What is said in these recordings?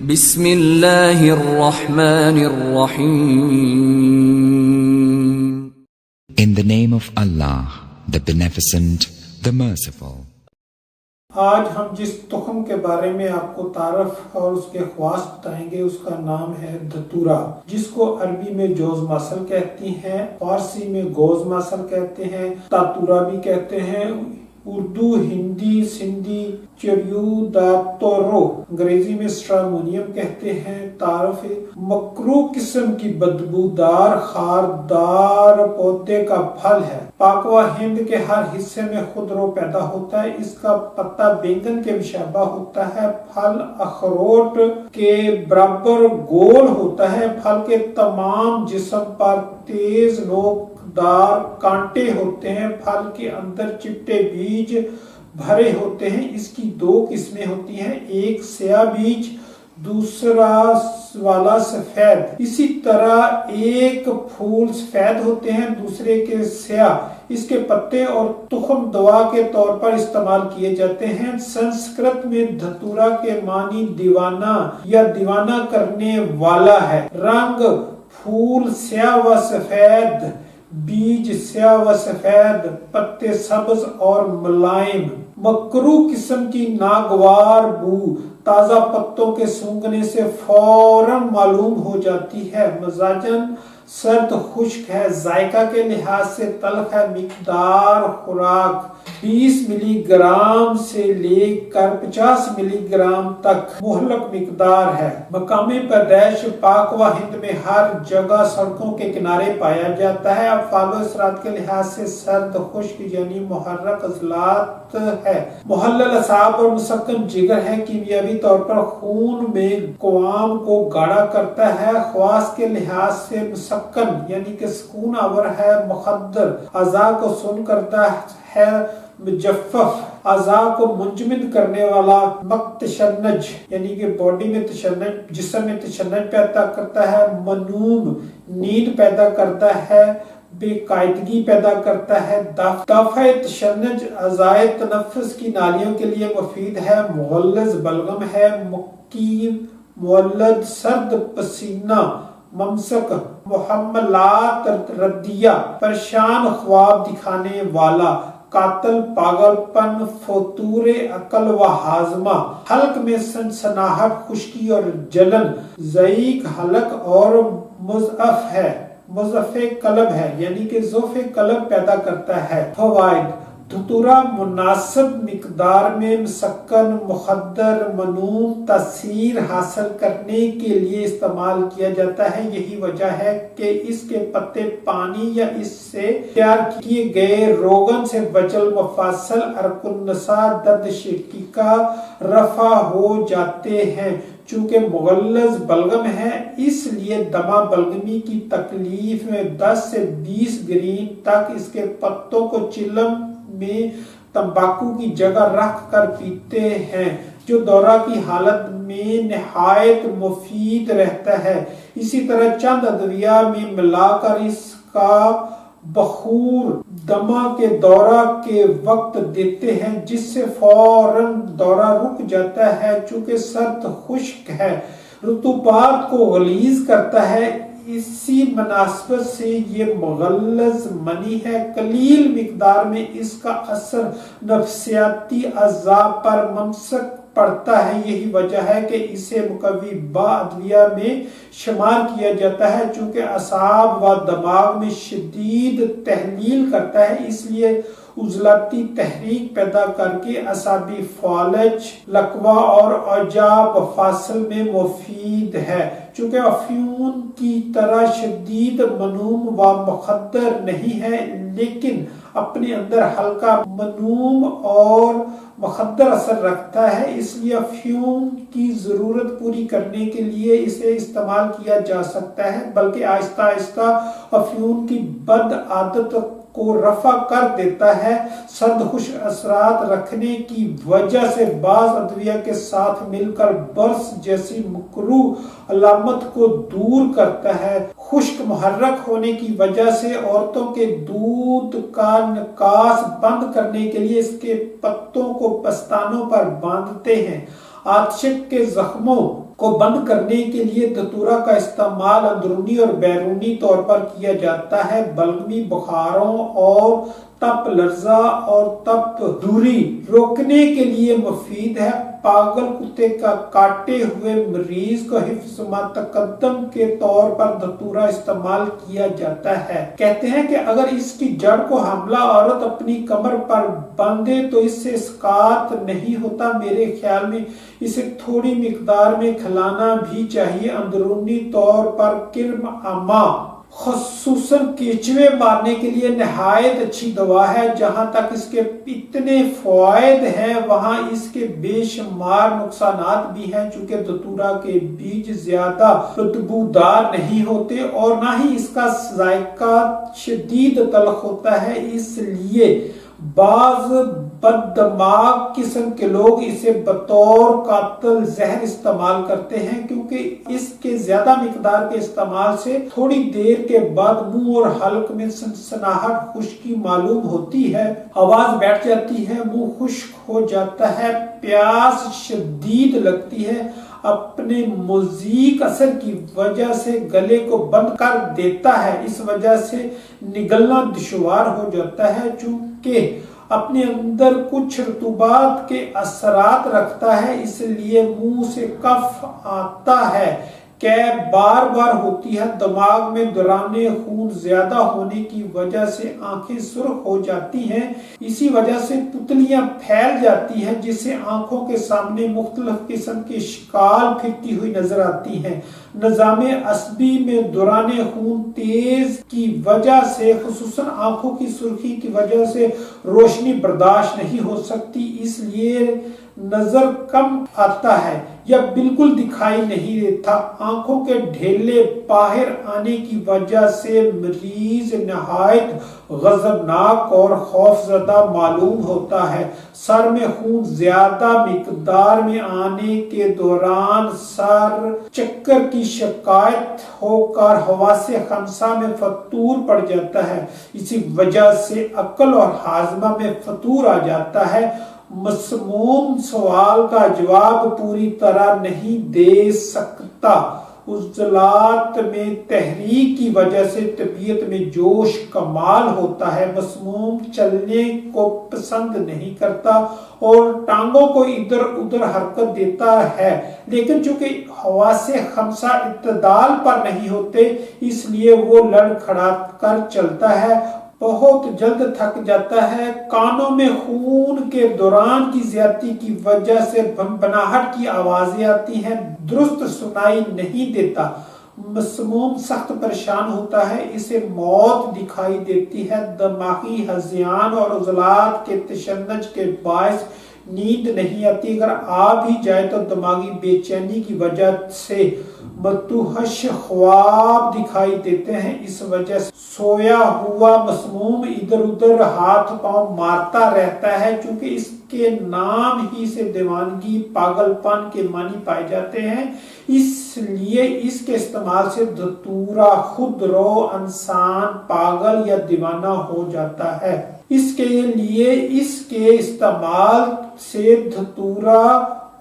بسم اللہ الرحمن الرحیم. In the name of Allah, the Beneficent, the Merciful. آج ہم جس تخم کے بارے میں آپ کو تعارف اور اس کے خواص بتائیں گے اس کا نام ہے دھتورا، جس کو عربی میں جوز ماسل کہتی ہیں، فارسی میں گوز ماسل کہتے ہیں، تاتورا بھی کہتے ہیں، اردو، ہندی، سندھی چریو داتورو، انگریزی میں اسٹرامونیم کہتے ہیں۔ تعارف: مکروہ قسم کی بدبودار خاردار پودے کا پھل ہے، پاک و ہند کے ہر حصے میں خود رو پیدا ہوتا ہے۔ اس کا پتا بینگن کے مشابہ ہوتا ہے، پھل اخروٹ کے برابر گول ہوتا ہے، پھل کے تمام جسم پر تیز نوک دار کانٹے ہوتے ہیں، پھل کے اندر چپٹے بیج بھرے ہوتے ہیں۔ اس کی دو قسمیں ہوتی ہیں، ایک سیاہ بیج، دوسرا والا سفید۔ اسی طرح ایک پھول سفید ہوتے ہیں، دوسرے کے سیاہ۔ اس کے پتے اور تخم دوا کے طور پر استعمال کیے جاتے ہیں۔ سنسکرت میں دھتورا کے معنی دیوانہ یا دیوانہ کرنے والا ہے۔ رنگ: پھول سیاہ و سفید، بیج سیاہ و سفید، پتے سبز اور ملائم۔ مکروہ قسم کی ناگوار بو تازہ پتوں کے سونگھنے سے فوراً معلوم ہو جاتی ہے۔ مزاجاً سرد خشک ہے، ذائقہ کے لحاظ سے تلخ ہے۔ مقدار خوراک 20 ملی گرام سے لے کر 50 ملی گرام تک مہلک مقدار ہے۔ مقامی پیدائش پاک و ہند میں ہر جگہ سڑکوں کے کنارے پایا جاتا ہے۔ افعال و اثرات کے لحاظ سے سرد خشک یعنی محرک عضلات ہے، محلل اعصاب اور مسکن جگر ہے۔ کیمیاوی طور پر خون میں قوام کو گاڑھا کرتا ہے۔ خواص کے لحاظ سے مسکن یعنی کہ سکون آور ہے، مخدر، اعضاء کو سن کرتا ہے، مجفف، اعضاء کو منجمد کرنے والا، متشنج یعنی کہ باڈی میں تشنج، جسم میں تشنج پیدا کرتا ہے، منوم نیند پیدا کرتا ہے، بے قاعدگی پیدا کرتا ہے، دافع تشنج اعضائے تنفس کی نالیوں کے لیے مفید ہے، مغلظ بلغم ہے، مقیم مولد، سرد پسینہ، ممسک، محملات ردیہ، پریشان خواب دکھانے والا، قاتل، پاگل پن، فطور عقل و ہاضمہ، حلق میں سنسناہٹ، خشکی اور جلن، ضیق حلق اور مضعف ہے، مضعف قلب ہے یعنی کہ ضعف قلب پیدا کرتا ہے۔ فوائد: دھتورا مناسب مقدار میں مسکن، مخدر، منوم تاثیر حاصل کرنے کے لیے استعمال کیا جاتا ہے۔ یہی وجہ ہے کہ اس کے پتے پانی یا اس سے تیار کیے گئے روغن سے وجل مفاصل، عرق النساء، درد شقیقہ رفع ہو جاتے ہیں۔ چونکہ مغلظ بلغم ہے اس لیے دمہ بلغمی کی تکلیف میں 10 سے 20 گرین تک اس کے پتوں کو چلم میں تمباکو کی جگہ رکھ کر پیتے ہیں، جو دورہ کی حالت میں نہایت مفید رہتا ہے۔ اسی طرح چند ادویہ میں ملا کر اس کا بخور دمہ کے دورہ کے وقت دیتے ہیں، جس سے فوراً دورہ رک جاتا ہے۔ چونکہ سرد خشک ہے، رطوبات کو غلیظ کرتا ہے، اسی مناسبت سے یہ مغلظ منی ہے۔ قلیل مقدار میں اس کا اثر نفسیاتی اعضاء پر ممسک پڑتا ہے۔ یہی وجہ ہے کہ اسے مقوی ادویہ میں شمار کیا جاتا ہے۔ چونکہ اعصاب و دماغ میں شدید تحلیل کرتا ہے، اس لیے عضلاتی تحریک پیدا کر کے اعصابی فالج، لقوہ اور اعجاب مفاصل میں مفید ہے۔ چونکہ افیون کی طرح شدید منوم و مخدر نہیں ہے، لیکن اپنے اندر ہلکا منوم اور مخدر اثر رکھتا ہے، اس لیے افیون کی ضرورت پوری کرنے کے لیے اسے استعمال کیا جا سکتا ہے، بلکہ آہستہ آہستہ افیون کی بد عادت کو رفع کر دیتا ہے۔ سرد خشک اثرات رکھنے کی وجہ سے بعض ادویہ کے ساتھ مل کر برس جیسی مکروہ علامت کو دور کرتا ہے۔ خشک محرک ہونے کی وجہ سے عورتوں کے دودھ کا نکاس بند کرنے کے لیے اس کے پتوں کو پستانوں پر باندھتے ہیں۔ آتشک کے زخموں کو بند کرنے کے لیے دھتورا کا استعمال اندرونی اور بیرونی طور پر کیا جاتا ہے۔ بلغمی بخاروں اور تپ لرزہ اور تپ دوری روکنے کے لیے مفید ہے۔ پاگل کتے کا کاٹے ہوئے مریض کو حفظ متقدم کے طور پر دھتورا استعمال کیا جاتا ہے۔ کہتے ہیں کہ اگر اس کی جڑ کو حاملہ عورت اپنی کمر پر باندھے تو اس سے اسقاط نہیں ہوتا۔ میرے خیال میں اسے تھوڑی مقدار میں کھلانا بھی چاہیے۔ اندرونی طور پر کرم اما خصوصاً کیچوے مارنے کے لیے نہایت اچھی دوا ہے۔ جہاں تک اس کے اتنے فوائد ہیں وہاں اس کے بے شمار نقصانات بھی ہیں، چونکہ دھتورا کے بیج زیادہ بدبودار نہیں ہوتے اور نہ ہی اس کا ذائقہ شدید تلخ ہوتا ہے، اس لیے بعض بددماغ قسم کے لوگ اسے بطور قاتل زہر استعمال کرتے ہیں، کیونکہ اس کے زیادہ مقدار کے استعمال سے تھوڑی دیر کے بعد منہ اور حلق میں سنسناہٹ، خشکی معلوم ہوتی ہے، آواز بیٹھ جاتی ہے، منہ خشک ہو جاتا ہے، پیاس شدید لگتی ہے، اپنے مضیق اثر کی وجہ سے گلے کو بند کر دیتا ہے، اس وجہ سے نگلنا دشوار ہو جاتا ہے، چونکہ اپنے اندر کچھ رطوبات کے اثرات رکھتا ہے، اس لیے منہ سے کف آتا ہے، کیب بار بار ہوتی ہے، دماغ میں دوران خون زیادہ ہونے کی وجہ سے آنکھیں سرخ ہو جاتی ہیں، اسی وجہ سے پتلیاں پھیل جاتی ہیں جس سے آنکھوں کے سامنے مختلف قسم کی شکال پھرتی ہوئی نظر آتی ہیں۔ نظام عصبی میں دوران خون تیز کی وجہ سے خصوصاً آنکھوں کی سرخی کی وجہ سے روشنی برداشت نہیں ہو سکتی، اس لیے نظر کم آتا ہے یا بالکل دکھائی نہیں دیتا۔ آنکھوں کے ڈھیلے باہر آنے کی وجہ سے مریض نہایت غضبناک اور خوفزدہ معلوم ہوتا ہے۔ سر میں خون زیادہ مقدار میں آنے کے دوران سر چکر کی شکایت ہو کر حواس خمسہ میں فطور پڑ جاتا ہے، اسی وجہ سے عقل اور ہاضمہ میں فطور آ جاتا ہے۔ مسموم سوال کا جواب پوری طرح نہیں دے سکتا۔ عضلات میں تحریک کی وجہ سے طبیعت میں جوش کمال ہوتا ہے۔ مسموم چلنے کو پسند نہیں کرتا اور ٹانگوں کو ادھر ادھر حرکت دیتا ہے، لیکن چونکہ حواس خمسہ اعتدال پر نہیں ہوتے اس لیے وہ لڑکھڑا کر چلتا ہے، بہت جلد تھک جاتا ہے۔ کانوں میں خون کے دوران کی زیادتی کی وجہ سے بھنبھناہٹ کی آوازیں آتی ہیں، درست سنائی نہیں دیتا۔ مسموم سخت پریشان ہوتا ہے، اسے موت دکھائی دیتی ہے۔ دماغی ہذیان اور عضلات کے تشنج کے باعث نیند نہیں آتی، اگر آ بھی جائے تو دماغی بے چینی کی وجہ سے متوحش خواب دکھائی دیتے ہیں، اس وجہ سے سویا ہوا مسموم ادھر ادھر ہاتھ پاؤں مارتا رہتا ہے۔ چونکہ اس کے نام ہی سے دیوانگی، پاگل پن کے معنی پائے جاتے ہیں، اس لیے اس کے استعمال سے دھتورا خود رو انسان پاگل یا دیوانہ ہو جاتا ہے۔ اس کے لیے اس کے استعمال سے دھتورا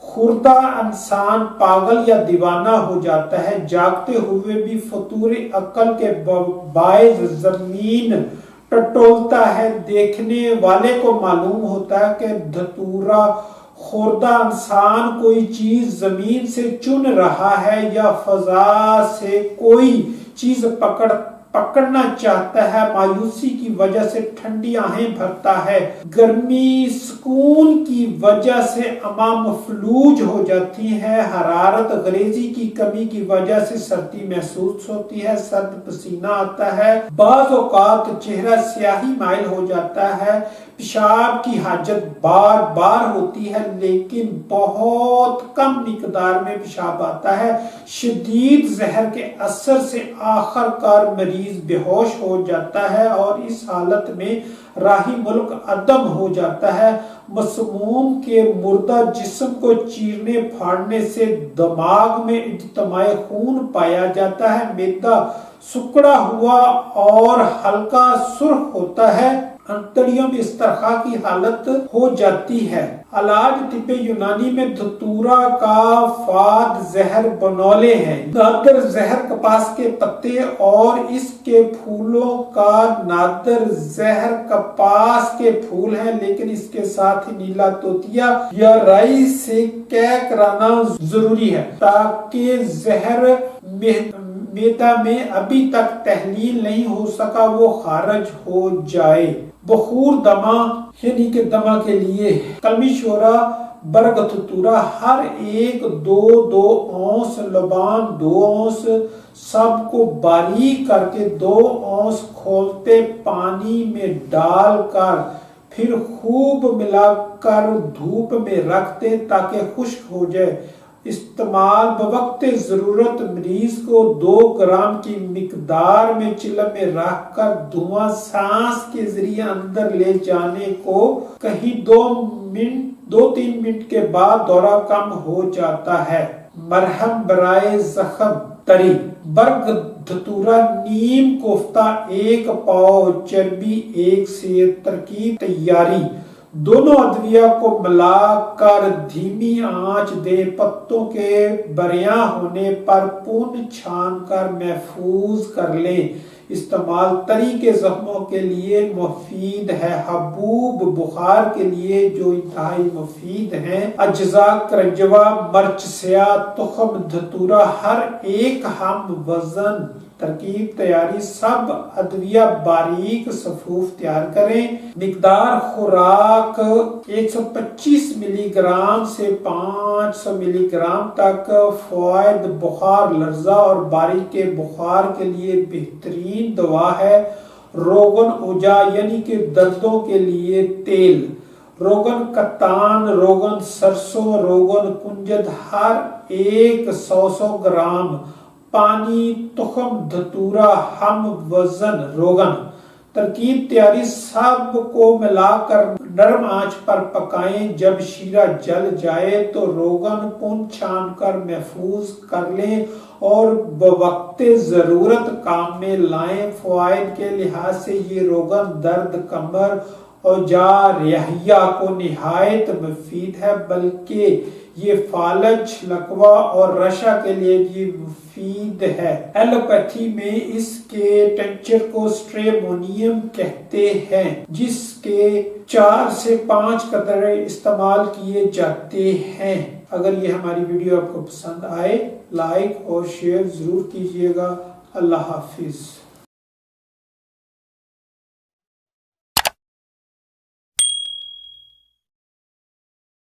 خوردہ انسان پاگل یا دیوانہ ہو جاتا ہے، جاگتے ہوئے بھی فطور عقل کے باعث زمین ٹٹولتا ہے۔ دیکھنے والے کو معلوم ہوتا ہے کہ دھتورا خوردہ انسان کوئی چیز زمین سے چن رہا ہے یا فضا سے کوئی چیز پکڑنا چاہتا ہے، مایوسی کی وجہ سے ٹھنڈی آہیں بھرتا ہے، گرمی سکون کی وجہ سے اما مفلوج ہو جاتی ہے، حرارت غریزی کی کمی کی وجہ سے سردی محسوس ہوتی ہے، سرد پسینہ آتا ہے، بعض اوقات چہرہ سیاہی مائل ہو جاتا ہے، پیشاب کی حاجت بار بار ہوتی ہے لیکن بہت کم مقدار میں پیشاب آتا ہے، شدید زہر کے اثر سے آخر کار مریض بے ہوش ہو جاتا ہے اور اس حالت میں راہی ملک عدم ہو جاتا ہے۔ مسموم کے مردہ جسم کو چیرنے پھاڑنے سے دماغ میں اجتماع خون پایا جاتا ہے، معدہ سکڑا ہوا اور ہلکا سرخ ہوتا ہے، انتڑیوں میں استرخاء کی حالت ہو جاتی ہے۔ علاج طب یونانی میں دھتورا کا فاد زہر بنولے ہے۔ نادر زہر کپاس کے پتے اور اس کے پھولوں کا نادر زہر کپاس کے پھول ہیں، لیکن اس کے ساتھ ہی نیلا توتیا یا رائی سے کیک کرانا ضروری ہے تاکہ زہر میدا میں ابھی تک تحلیل نہیں ہو سکا وہ خارج ہو جائے۔ بخور دمہ یعنی کہ دمہ کے لیے کلمی شورا برگ دھتورا ہر ایک 2 اونس لبان 2 اونس سب کو باریک کر کے 2 اونس کھولتے پانی میں ڈال کر پھر خوب ملا کر دھوپ میں رکھ دیں تاکہ خشک ہو جائے۔ استعمال بوقت ضرورت مریض کو 2 گرام کی مقدار میں چلم میں رکھ کر دھواں سانس کے ذریعے اندر لے جانے کو کہیں 2-3 منٹ کے بعد دورہ کم ہو جاتا ہے۔ مرہم برائے زخم تری برگ دھتورا نیم کوفتہ 1 پاؤ چربی 1 سے ترکیب تیاری۔ دونوں ادویہ کو ملا کر دھیمی آنچ دے، پتوں کے بریاں ہونے پر پون چھان کر محفوظ کر لیں۔ استعمال تری کے زخموں کے لیے مفید ہے، حبوب بخار کے لیے جو انتہائی مفید ہیں۔ اجزاء کرنجوا مرچ سیاہ تخم دھتورا ہر ایک ہم وزن ترکیب تیاری۔ سب ادویہ باریک صفوف تیار کریں۔ مقدار خوراک 125 ملی گرام سے 500 ملی گرام تک۔ فوائد بخار لرزہ اور باری کے بخار کے لیے بہترین دوا ہے۔ روغن اوجا یعنی کہ دردوں کے لیے تیل، روغن کتان، روغن سرسوں، روغن کنجد ہر ایک 100 گرام۔ پانی، تخم دھتورا ہم وزن روغن۔ ترکیب تیاری سب کو ملا کر نرم آنچ پر پکائیں۔ جب شیرہ جل جائے تو روغن پون چھان کر محفوظ کر لیں اور بوقت ضرورت کام میں لائیں۔ فوائد کے لحاظ سے یہ روغن درد کمر اوجا ریحیہ کو نہایت مفید ہے، بلکہ یہ فالج، لکوہ اور رشا کے لیے بھی مفید ہے۔ ایلوپیتھی میں اس کے ٹنچر کو سٹریمونیم کہتے ہیں، جس کے 4 سے 5 قطرے استعمال کیے جاتے ہیں۔ اگر یہ ہماری ویڈیو آپ کو پسند آئے، لائک اور شیئر ضرور کیجیے گا۔ اللہ حافظ۔